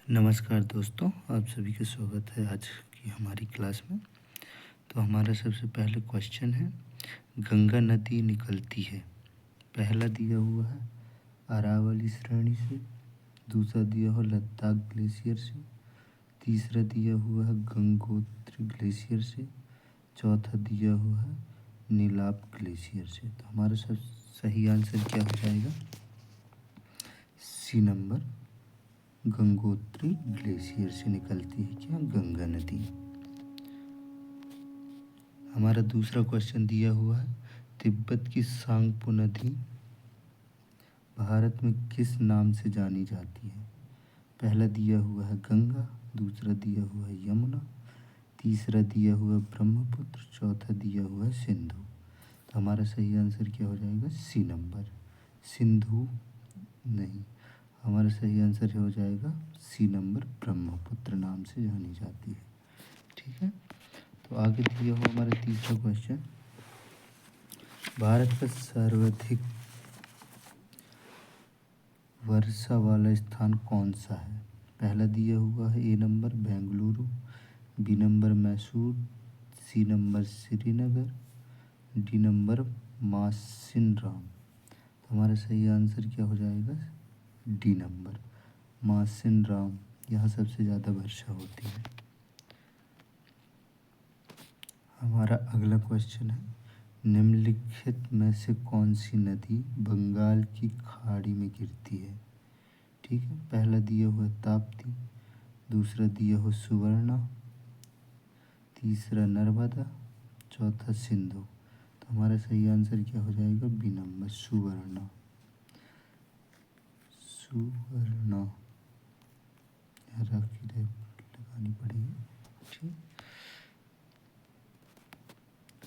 नमस्कार दोस्तों, आप सभी का स्वागत है आज की हमारी क्लास में। तो हमारा सबसे पहले क्वेश्चन है, गंगा नदी निकलती है। पहला दिया हुआ है अरावली श्रेणी से, दूसरा दिया हुआ लद्दाख ग्लेशियर से, तीसरा दिया हुआ है गंगोत्री ग्लेशियर से, चौथा दिया हुआ है नीलाब ग्लेशियर से। तो हमारा सब सही आंसर क्या हो जाएगा? सी नंबर, गंगोत्री ग्लेशियर से निकलती है क्या गंगा नदी। हमारा दूसरा क्वेश्चन दिया हुआ है, तिब्बत की सांगपो नदी भारत में किस नाम से जानी जाती है? पहला दिया हुआ है गंगा, दूसरा दिया हुआ है यमुना, तीसरा दिया हुआ है ब्रह्मपुत्र, चौथा दिया हुआ है सिंधु। तो हमारा सही आंसर क्या हो जाएगा? सी नंबर, सिंधु नहीं, हमारा सही आंसर हो जाएगा सी नंबर, ब्रह्मपुत्र नाम से जानी जाती है। ठीक है, तो आगे दिया हुआ हमारा तीसरा क्वेश्चन, भारत का सर्वाधिक वर्षा वाला स्थान कौन सा है? पहला दिया हुआ है A number Bengaluru, B number Mysore, C number Srinagar, D number Mawsynram. तो हमारा सही आंसर क्या हो जाएगा? D number, Mawsynram. यहाँ सबसे ज़्यादा वर्षा होती है। हमारा अगला क्वेश्चन है, निम्नलिखित में से कौन सी नदी बंगाल की खाड़ी में गिरती है? ठीक है, पहला दिया हुआ ताप्ती, दूसरा दिया हुआ सुवर्णा, तीसरा नर्मदा, चौथा सिंधु। तो हमारा सही आंसर क्या हो जाएगा? बी नंबर, सुवर्णा, सुवर्णा। लगानी पड़ेगी। ठीक,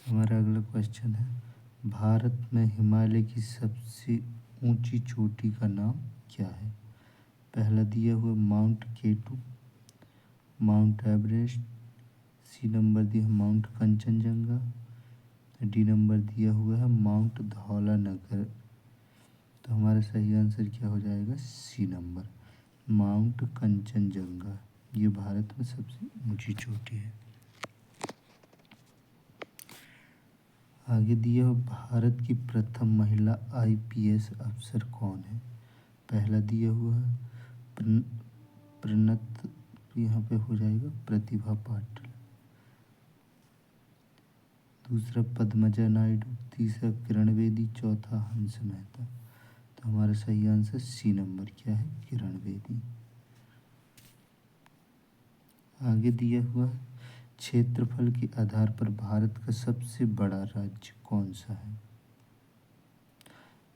हमारा अगला क्वेश्चन है, भारत में हिमालय की सबसे ऊंची चोटी का नाम क्या है? पहला दिया हुआ Mount K two, Mount Everest, C number दिया माउंट कंचनजंगा, डी नंबर दिया हुआ है माउंट धौलानगर। तो हमारा सही आंसर क्या हो जाएगा? C number, mount Kanchenjunga. ये भारत में सबसे ऊंची चोटी है। आगे दिया हुआ, भारत की प्रथम महिला आईपीएस अफसर कौन है? पहला दिया हुआ है प्रणत, यहाँ पे हो जाएगा प्रतिभा पाटिल, दूसरा पद्मजा नायडू, तीसरा किरण बेदी, चौथा हंस मेहता। तो हमारा सही आंसर सी नंबर क्या है? किरण बेदी। आगे दिया हुआ है, क्षेत्रफल के आधार पर भारत का सबसे बड़ा राज्य कौन सा है?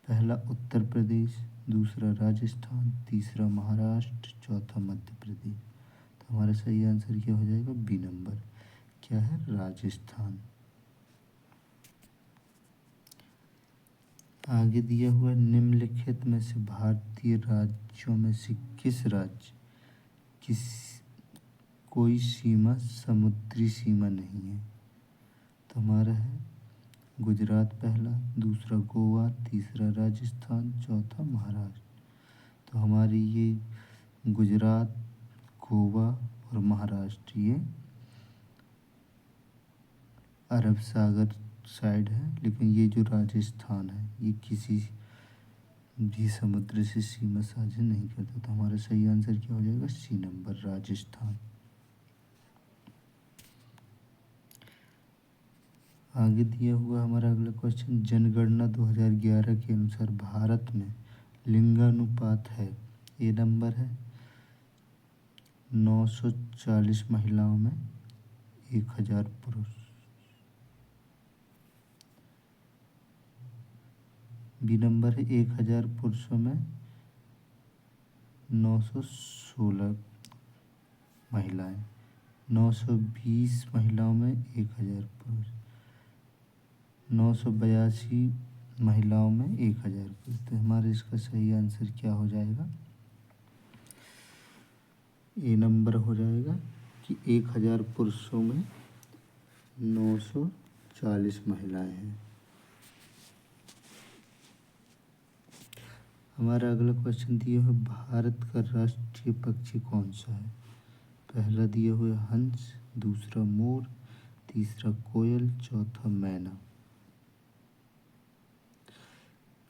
पहला उत्तर प्रदेश, दूसरा राजस्थान, तीसरा महाराष्ट्र, चौथा मध्य प्रदेश। तो हमारा सही आंसर क्या हो जाएगा? बी नंबर, क्या है? राजस्थान। आगे दिया हुआ, निम्नलिखित में से भारतीय राज्यों में से किस राज्य किस कोई सीमा समुद्री सीमा नहीं है? तो हमारा है गुजरात पहला, दूसरा गोवा, तीसरा राजस्थान, चौथा महाराष्ट्र। तो हमारी ये गुजरात, गोवा और महाराष्ट्र ये अरब सागर साइड है, लेकिन ये जो राजस्थान है ये किसी भी समुद्र से सीमा साझा नहीं करता। तो हमारा सही आंसर क्या हो जाएगा? C number, Rajasthan. आगे दिया हुआ हमारा अगला क्वेश्चन, जनगणना 2011 के अनुसार भारत में लिंगानुपात है? ए नंबर है 940 महिलाओं में 1000 पुरुष, बी नंबर है 1000 पुरुषों में 916 महिलाएं, 920 महिलाओं में 1000 पुरुष, 982 महिलाओं में 1000 पुरुष। तो हमारे इसका सही आंसर क्या हो जाएगा? ए नंबर हो जाएगा कि 1000 पुरुषों में 940 महिलाएं हैं। हमारा अगला क्वेश्चन दिया हुआ भारत का राष्ट्रीय पक्षी कौन सा है। पहला दिया हुआ है हंस, दूसरा मोर, तीसरा कोयल, चौथा मैना।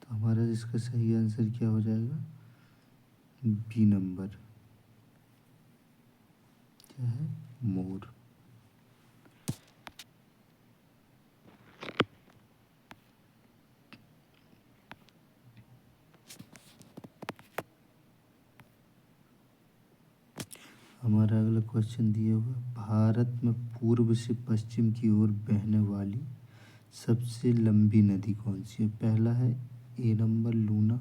तो हमारा इसका सही आंसर क्या हो जाएगा, बी नंबर, क्या है, मोर। हमारा अगला क्वेश्चन दिया हुआ भारत में पूर्व से पश्चिम की ओर बहने वाली सबसे लंबी नदी कौन सी है। पहला है A number Luna,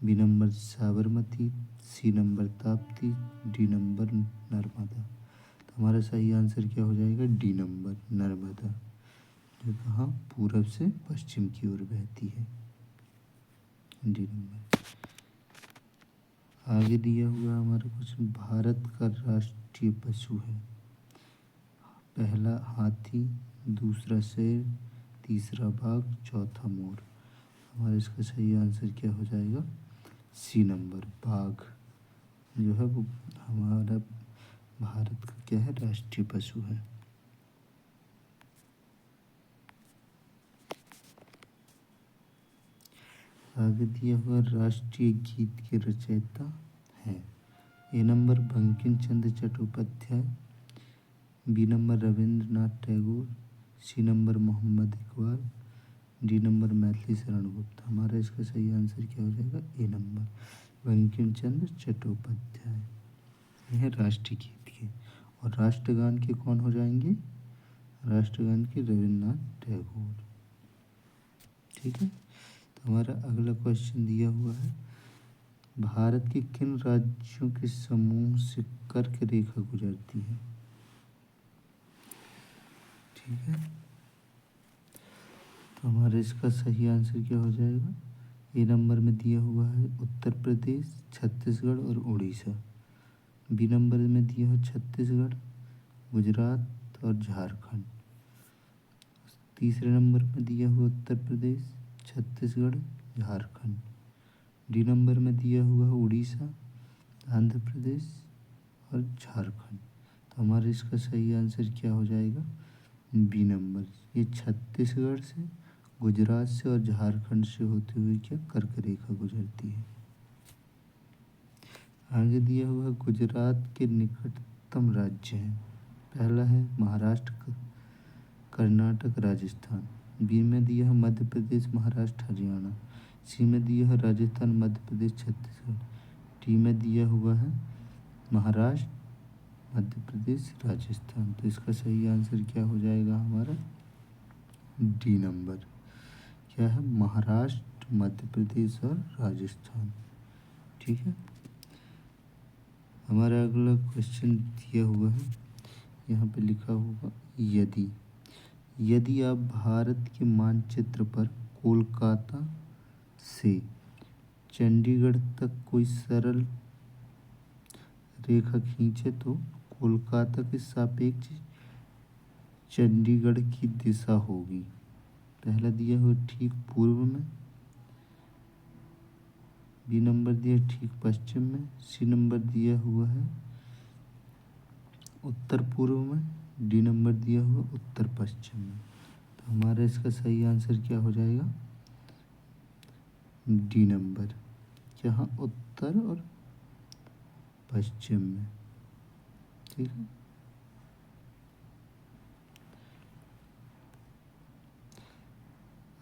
B number Sabarmati, C number Tapti, D number Narmada. तो हमारा सही आंसर क्या हो जाएगा, डी नंबर नर्मदा, जो कहाँ पूरब से पश्चिम की ओर बहती है, डी नंबर। आगे दिया हुआ हमारा क्वेश्चन भारत का राष्ट्रीय पशु है। पहला हाथी, दूसरा शेर, तीसरा बाघ, चौथा मोर। हमारा इसका सही आंसर क्या हो जाएगा, सी नंबर बाघ, जो है वो हमारा भारत का क्या है, राष्ट्रीय पशु है। आगे दिया हुआ राष्ट्रीय गीत के रचयिता हैं। A number Bankim Chandra Chattopadhyay, B number Rabindranath Tagore, C number Mohammad Iqbal, D number Maithili Sharan Gupt. हमारा इसका सही आंसर क्या हो जाएगा, ए नंबर बंकिम चंद्र चट्टोपाध्याय, यह राष्ट्रीय गीत के। और राष्ट्रगान के कौन हो जाएंगे, राष्ट्रगान के रविन्द्रनाथ टैगोर। ठीक है। तो हमारा अगला क्वेश्चन दिया हुआ है भारत के किन राज्यों के समूह से कर्क रेखा गुजरती है। ठीक है। तो हमारा इसका सही आंसर क्या हो जाएगा, ए नंबर में दिया हुआ है उत्तर प्रदेश, छत्तीसगढ़ और उड़ीसा। बी नंबर में दिया हुआ छत्तीसगढ़, गुजरात और झारखंड। तीसरे नंबर में दिया हुआ उत्तर प्रदेश, छत्तीसगढ़, झारखंड। डी नंबर में दिया हुआ है उड़ीसा, आंध्र प्रदेश और झारखंड। तो हमारा इसका सही आंसर क्या हो जाएगा, बी नंबर, ये छत्तीसगढ़ से, गुजरात से और झारखंड से होते हुए क्या कर्क रेखा गुजरती है। आगे दिया हुआ गुजरात के निकटतम राज्य हैं। पहला है महाराष्ट्र, कर्नाटक, राजस्थान। बी में दिया है मध्य प्रदेश, महाराष्ट्र, हरियाणा। सी में दिया है राजस्थान, मध्य प्रदेश, छत्तीसगढ़। डी में दिया हुआ है महाराष्ट्र, मध्य प्रदेश, राजस्थान। तो इसका सही आंसर क्या हो जाएगा हमारा, डी नंबर, क्या है, महाराष्ट्र, मध्य प्रदेश और राजस्थान। ठीक है। हमारा अगला क्वेश्चन दिया हुआ है, यहाँ पे लिखा होगा यदि यदि आप भारत के मानचित्र पर कोलकाता से चंडीगढ़ तक कोई सरल रेखा खींचे तो कोलकाता के सापेक्ष चंडीगढ़ की दिशा होगी। पहला दिया हुआ ठीक पूर्व में, बी नंबर दिया ठीक पश्चिम में, सी नंबर दिया हुआ है उत्तर पूर्व में, डी नंबर दिया हुआ उत्तर पश्चिम में। तो हमारा इसका सही आंसर क्या हो जाएगा, डी नंबर, जहाँ उत्तर और पश्चिम में। ठीक है।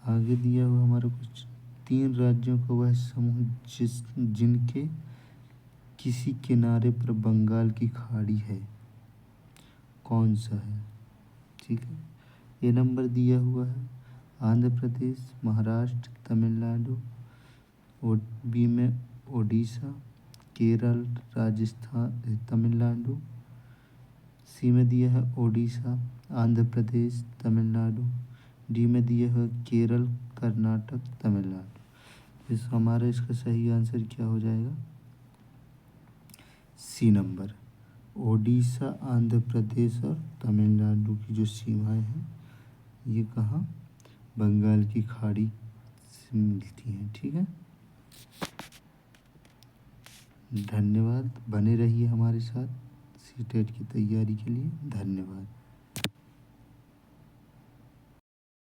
आगे दिया हुआ हमारा कुछ तीन राज्यों का वह समूह जिनके किसी किनारे पर बंगाल की खाड़ी है, कौन सा है। ठीक है। ये नंबर दिया हुआ है आंध्र प्रदेश, महाराष्ट्र, तमिलनाडु। और बी में ओडिशा, केरल, राजस्थान, तमिलनाडु। सी में दिया है ओडिशा, आंध्र प्रदेश, तमिलनाडु। डी में दिया है केरल, कर्नाटक, तमिलनाडु। इस हमारा इसका सही आंसर क्या हो जाएगा, सी नंबर, ओडिशा, आंध्र प्रदेश और तमिलनाडु की जो सीमाएं हैं ये कहाँ, बंगाल की खाड़ी से मिलती हैं। ठीक है। धन्यवाद, बने रहिए हमारे साथ सी टेट की तैयारी के लिए। धन्यवाद।